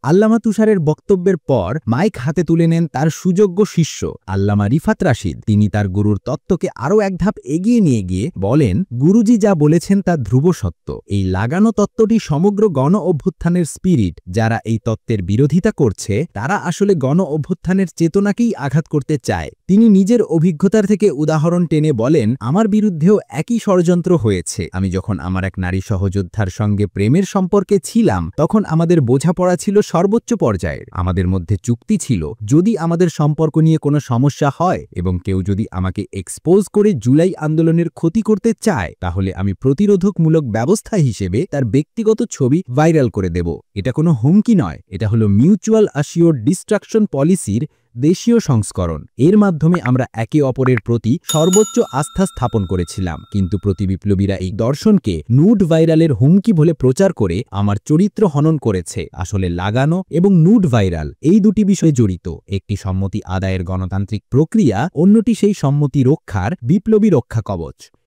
আল্লামা তুষারের বক্তব্যের পর মাইক হাতে তুলে নেন তার সুযোগ্য শিষ্য আল্লামা রিফাত রাশিদ। তিনি তার গুরুর তত্ত্বকে আরও এক ধাপ এগিয়ে নিয়ে গিয়ে বলেন, গুরুজি যা বলেছেন তা ধ্রুব সত্য। এই লাগানো তত্ত্বটি সমগ্র গণ অভ্যুত্থানের স্পিরিট। যারা এই তত্ত্বের বিরোধিতা করছে তারা আসলে গণ অভ্যুত্থানের চেতনাকেই আঘাত করতে চায়। তিনি নিজের অভিজ্ঞতার থেকে উদাহরণ টেনে বলেন, আমার বিরুদ্ধেও একই ষড়যন্ত্র হয়েছে। আমি যখন আমার এক নারী সহযোদ্ধার সঙ্গে প্রেমের সম্পর্কে ছিলাম তখন আমাদের বোঝাপড়া ছিল সর্বোচ্চ পর্যায়ের। আমাদের মধ্যে চুক্তি ছিল, যদি আমাদের সম্পর্ক নিয়ে কোনো সমস্যা হয় এবং কেউ যদি আমাকে এক্সপোজ করে জুলাই আন্দোলনের ক্ষতি করতে চায় তাহলে আমি প্রতিরোধকমূলক ব্যবস্থা হিসেবে তার ব্যক্তিগত ছবি ভাইরাল করে দেব। এটা কোনো হুমকি নয়, এটা হলো মিউচুয়াল অ্যাসিওর্ড ডিস্ট্রাকশন পলিসির দেশীয় সংস্করণ। এর মাধ্যমে আমরা একে অপরের প্রতি সর্বোচ্চ আস্থা স্থাপন করেছিলাম। কিন্তু প্রতিবিপ্লবীরা এই দর্শনকে নুড ভাইরালের হুমকি বলে প্রচার করে আমার চরিত্র হনন করেছে। আসলে লাগানো এবং নুড ভাইরাল এই দুটি বিষয় জড়িত। একটি সম্মতি আদায়ের গণতান্ত্রিক প্রক্রিয়া, অন্যটি সেই সম্মতি রক্ষার বিপ্লবী রক্ষা কবচ।